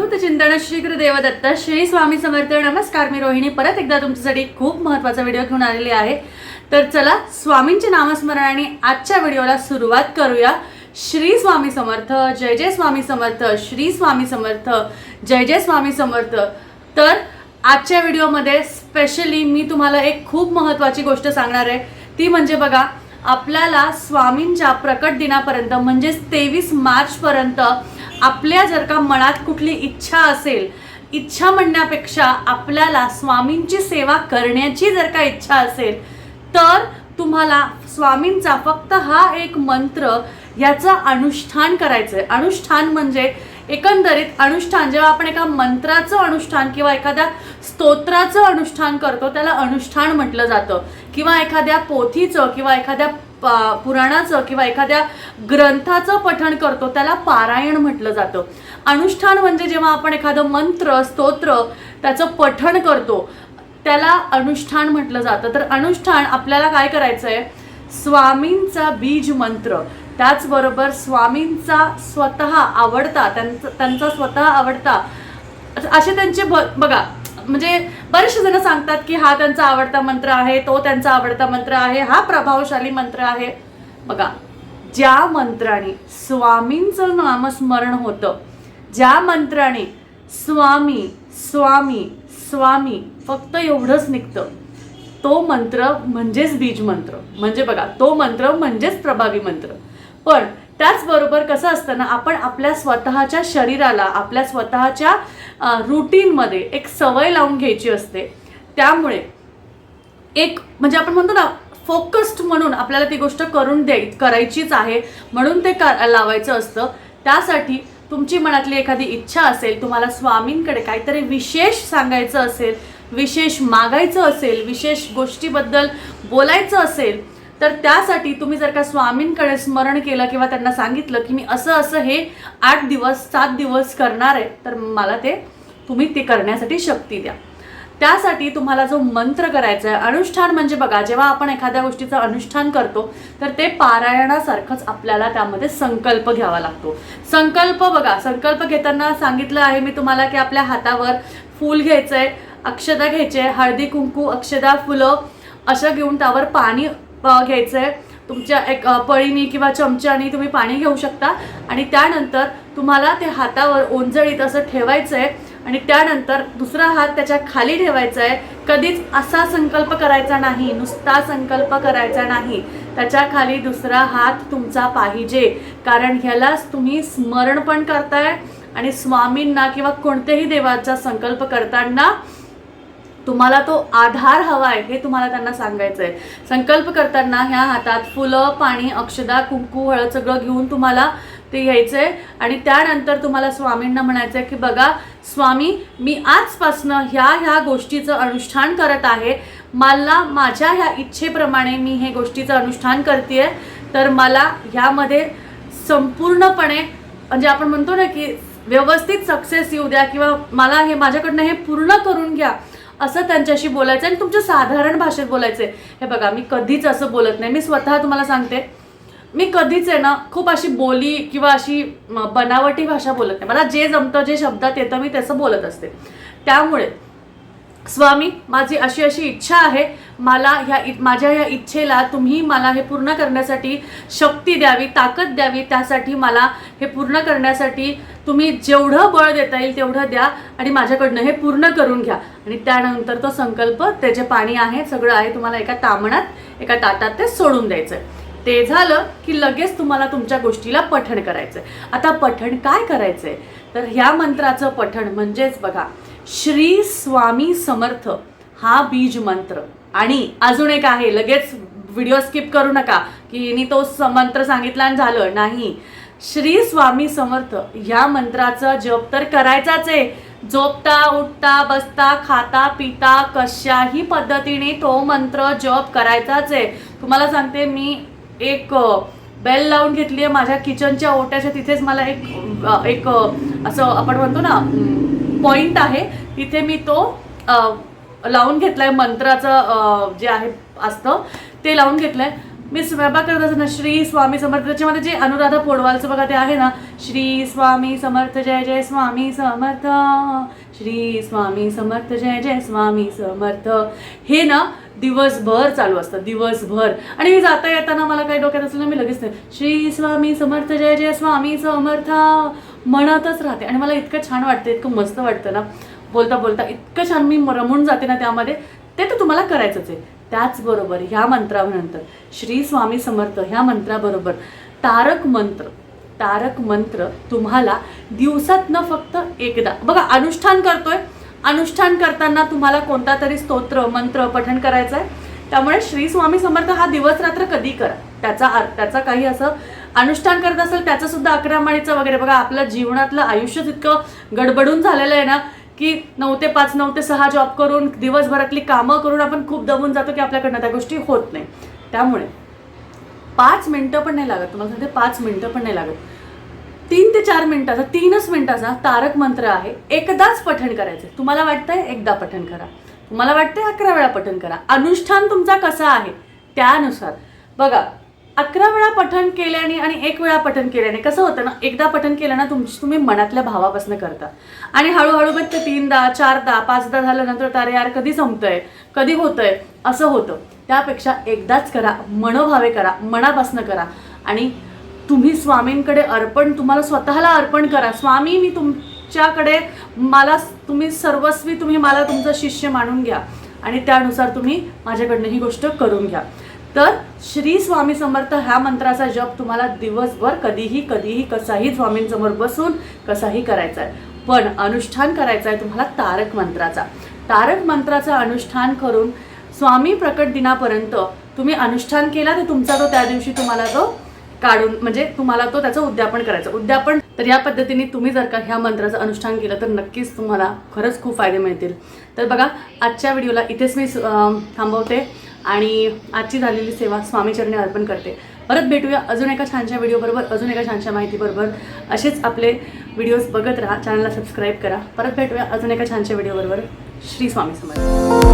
अवधूत चिंतन शीघ्र देवदत्त श्री स्वामी समर्थ। नमस्कार, मी रोहिणी परत एकदा तुमच्यासाठी खूप महत्त्वाचा व्हिडिओ घेऊन आलेली आहे। तर चला स्वामींचे नामस्मरणाने आजच्या व्हिडिओला सुरुवात करूया। श्री स्वामी समर्थ, जय जय स्वामी समर्थ, श्री स्वामी समर्थ, जय जय स्वामी समर्थ। तर आजच्या व्हिडिओमध्ये स्पेशली मी तुम्हाला एक खूप महत्त्वाची गोष्ट सांगणार आहे। ती म्हणजे बघा, आपल्याला स्वामींच्या प्रकट दिनापर्यंत म्हणजे 23 मार्च पर्यंत आपल्या जर का मनात कुठली इच्छा असेल, इच्छा म्हणण्यापेक्षा आपल्याला स्वामींची सेवा करण्याची जर का इच्छा असेल, तर तुम्हाला स्वामींचा फक्त हा एक मंत्र याचा अनुष्ठान करायचं आहे। अनुष्ठान म्हणजे एकंदरीत अनुष्ठान, जेव्हा आपण एका मंत्राचं अनुष्ठान किंवा एखाद्या स्तोत्राचं अनुष्ठान करतो त्याला अनुष्ठान म्हटलं जातं, किंवा एखाद्या पोथीचं किंवा एखाद्या पुराणाचं किंवा एखाद्या ग्रंथाचं पठण करतो त्याला पारायण म्हटलं जातं। अनुष्ठान म्हणजे जेव्हा आपण एखादं मंत्र स्तोत्र त्याचं पठण करतो त्याला अनुष्ठान म्हटलं जातं। तर अनुष्ठान आपल्याला काय करायचं आहे, स्वामींचा बीज मंत्र, त्याचबरोबर स्वामींचा स्वतः आवडता, त्यांचा स्वतः आवडता असे त्यांचे बघा, म्हणजे बरेचसे जण सांगतात की हा त्यांचा आवडता मंत्र आहे, तो त्यांचा आवडता मंत्र आहे, हा प्रभावशाली मंत्र आहे। बघा, ज्या मंत्राने स्वामींचं नामस्मरण होतं, ज्या मंत्राने स्वामी स्वामी स्वामी फक्त एवढंच निघतं, तो मंत्र म्हणजेच बीज मंत्र, म्हणजे बघा तो मंत्र म्हणजेच प्रभावी मंत्र। पण त्याचबरोबर कसं असतं ना, आपण आपल्या स्वतःच्या शरीराला, आपल्या स्वतःच्या रूटीनमध्ये एक सवय लावून घ्यायची असते। त्यामुळे एक म्हणजे आपण म्हणतो ना, फोकस्ड म्हणून आपल्याला ती गोष्ट करायचीच आहे म्हणून ते लावायचं असतं। त्यासाठी तुमची मनातली एखादी इच्छा असेल, तुम्हाला स्वामींकडे काहीतरी विशेष सांगायचं असेल, विशेष मागायचं असेल, विशेष गोष्टीबद्दल बोलायचं असेल, तर त्यासाठी तुम्ही जर का स्वामींकडे स्मरण केलं किंवा त्यांना सांगितलं की मी असं असं हे 8 दिवस 7 दिवस करणार आहे, तर मला तुम्ही ते करण्यासाठी शक्ती द्या। त्यासाठी तुम्हाला जो मंत्र करायचा आहे, अनुष्ठान म्हणजे बघा, जेव्हा आपण एखाद्या गोष्टीचं अनुष्ठान करतो तर ते पारायणासारखंच आपल्याला त्यामध्ये संकल्प घ्यावा लागतो। संकल्प बघा, संकल्प घेताना सांगितलं आहे मी तुम्हाला की आपल्या हातावर फूल घ्यायचं आहे, अक्षता घ्यायची आहे, हळदी कुंकू अक्षता फुलं असं घेऊन त्यावर पाणी घ्यायचं आहे। तुमच्या एक पळीनी किंवा चमच्यानी तुम्ही पाणी घेऊ शकता आणि त्यानंतर तुम्हाला ते हातावर ओंजळीत असं ठेवायचं आहे आणि त्यानंतर दुसरा हात त्याच्या खाली ठेवायचा आहे। कधीच असा संकल्प करायचा नाही, नुसता संकल्प करायचा नाही, त्याच्या खाली दुसरा हात तुमचा पाहिजे, कारण ह्यालाच तुम्ही स्मरण पण करताय आणि स्वामींना किंवा कोणत्याही देवाचा संकल्प करताना तुम्हाला तो आधार हवा आहे हे तुम्हाला त्यांना सांगायचं आहे। संकल्प करताना ह्या हातात फुलं, पाणी, अक्षदा, कुंकू, हळद सगळं घेऊन तुम्हाला ते घ्यायचं आहे आणि त्यानंतर तुम्हाला स्वामींना म्हणायचं आहे की बघा स्वामी, मी आजपासनं ह्या गोष्टीचं अनुष्ठान करत आहे, मला माझ्या ह्या इच्छेप्रमाणे मी हे गोष्टीचं अनुष्ठान करते, तर मला ह्यामध्ये संपूर्णपणे म्हणजे आपण म्हणतो ना की व्यवस्थित सक्सेस येऊ द्या, किंवा मला हे माझ्याकडनं हे पूर्ण करून घ्या, असं त्यांच्याशी बोलायचं आणि तुमच्या साधारण भाषेत बोलायचं आहे। हे बघा, मी कधीच असं बोलत नाही, मी स्वतः तुम्हाला सांगते, मी कधीच आहे ना खूप अशी बोली किंवा अशी बनावटी भाषा बोलत नाही। मला जे जमतं, जे शब्दात येतं मी तसं बोलत असते। त्यामुळे स्वामी, माझी अशी अशी इच्छा आहे, मला माझ्या ह्या इच्छेला तुम्ही मला हे पूर्ण करण्यासाठी शक्ती द्यावी, ताकद द्यावी, त्यासाठी मला हे पूर्ण करण्यासाठी तुम्ही जेवढं बळ देता येईल तेवढं द्या आणि माझ्याकडनं हे पूर्ण करून घ्या। आणि त्यानंतर तो संकल्प, त्याचे पाणी आहे, सगळं आहे, तुम्हाला एका तामणात, एका ताटात ते सोडून द्यायचं आहे। ते झालं की लगेच तुम्हाला तुमच्या गोष्टीला पठण करायचं आहे। आता पठण काय करायचं आहे, तर ह्या मंत्राचं पठण म्हणजेच बघा, श्री स्वामी समर्थ हा बीज मंत्र। आणि अजून एक आहे, लगेच व्हिडिओ स्किप करू नका की मी तो मंत्र सांगितला आणि झालं नाही। श्री स्वामी समर्थ ह्या मंत्राचा जप तर करायचाच आहे, झोपता उठता बसता खाता पिता कशाही पद्धतीने तो मंत्र जप करायचाच आहे। तुम्हाला सांगते, मी एक बेल लावून घेतली आहे माझ्या किचनच्या ओट्याच्या तिथेच, मला एक असं आपण म्हणतो ना पॉइंट आहे, तिथे मी तो लावून घेतलाय, मंत्राचं जे आहे असतं ते लावून घेतलंय। मी स्वयंपाक करत असताना श्री स्वामी समर्थ, त्याच्यामध्ये जे अनुराधा पौडवालचं बघा ते आहे ना, श्री स्वामी समर्थ जय जय स्वामी समर्थ, श्री स्वामी समर्थ जय जय स्वामी समर्थ, हे ना दिवसभर चालू असतं, दिवसभर. आणि मी जाता येताना मला काही डोक्यात असलं ना, मी लगेच नाही श्री स्वामी समर्थ जय जय स्वामी समर्थ म्हणतच राहते. आणि मला इतकं छान वाटतं, इतकं मस्त वाटतं ना, बोलता बोलता इतकं छान मी रमून जाते ना त्यामध्ये. ते तर तुम्हाला करायचंच आहे. त्याचबरोबर ह्या मंत्रानंतर श्री स्वामी समर्थ ह्या मंत्राबरोबर तारक मंत्र तुम्हाला दिवसातनं फक्त एकदा, बघा अनुष्ठान करतोय, अनुष्ठान करताना तुम्हाला कोणता तरी स्तोत्र मंत्र पठण करायचं आहे. त्यामुळे श्री स्वामी समर्थ हा दिवस रात्र कधी करा, त्याचा काही असं अनुष्ठान करत असेल त्याचं सुद्धा 11 माळीचं वगैरे. बघा आपलं जीवनातलं आयुष्यच इतकं गडबडून झालेलं आहे ना की 9 ते 5 9 ते 6 जॉब करून दिवसभरातली कामं करून आपण खूप दमून जातो की आपल्याकडनं त्या गोष्टी होत नाही. त्यामुळे 5 मिनिटं पण नाही लागत, तुम्हाला सांगते 5 मिनिटं पण नाही लागत, 3 ते 4 मिनिटाचा 3च मिनिटाचा तारक मंत्र आहे. एकदाच पठण करायचं. तुम्हाला वाटतंय एकदा पठण करा, तुम्हाला वाटतंय 11 वेळा पठण करा. अनुष्ठान तुमचा कसा आहे त्यानुसार. बघा 11 वेळा पठण केल्याने आणि 1 वेळा पठण केल्याने कसं होतं ना, एकदा पठण केलं ना तुम्ही मनातल्या भावापासून करता आणि हळूहळू मग ते 3दा 4दा 5दा झाल्यानंतर अरे यार कधी संपतंय कधी होतंय असं होतं. त्यापेक्षा एकदाच करा, मनोभावे करा, मनापासून करा आणि तुम्ही स्वामींकडे अर्पण, तुम्हाला स्वतःला अर्पण करा. स्वामी मी तुमच्याकडे, मला तुम्ही सर्वस्वी, तुम्ही मला तुमचं शिष्य मानून घ्या आणि त्यानुसार तुम्ही माझ्याकडनं ही गोष्ट करून घ्या. तर श्री स्वामी समर्थ ह्या मंत्राचा जप तुम्हाला दिवसभर कधीही कसाही स्वामींसमोर बसून कसाही करायचा आहे. पण अनुष्ठान करायचं आहे तुम्हाला तारक मंत्राचं अनुष्ठान करून स्वामी प्रकट दिनापर्यंत तुम्ही अनुष्ठान केला तर तुमचा तो त्या दिवशी तुम्हाला तो काढून, म्हणजे तुम्हाला तो त्याचं उद्यापन करायचं. उद्यापन तर या पद्धतीने तुम्ही जर का ह्या मंत्राचं अनुष्ठान केलं तर नक्कीच तुम्हाला खरंच खूप फायदे मिळतील. तर बघा आजच्या व्हिडिओला इथेच मी थांबवते आणि आजची झालेली सेवा स्वामीचरणी अर्पण करते. परत भेटूया अजून एका छानशा व्हिडिओबरोबर, अजून एका छानशा माहितीबरोबर. असेच आपले व्हिडिओज बघत राहा, चॅनलला सबस्क्राईब करा. परत भेटूया अजून एका छानशा व्हिडिओबरोबर. श्री स्वामी समर्थ.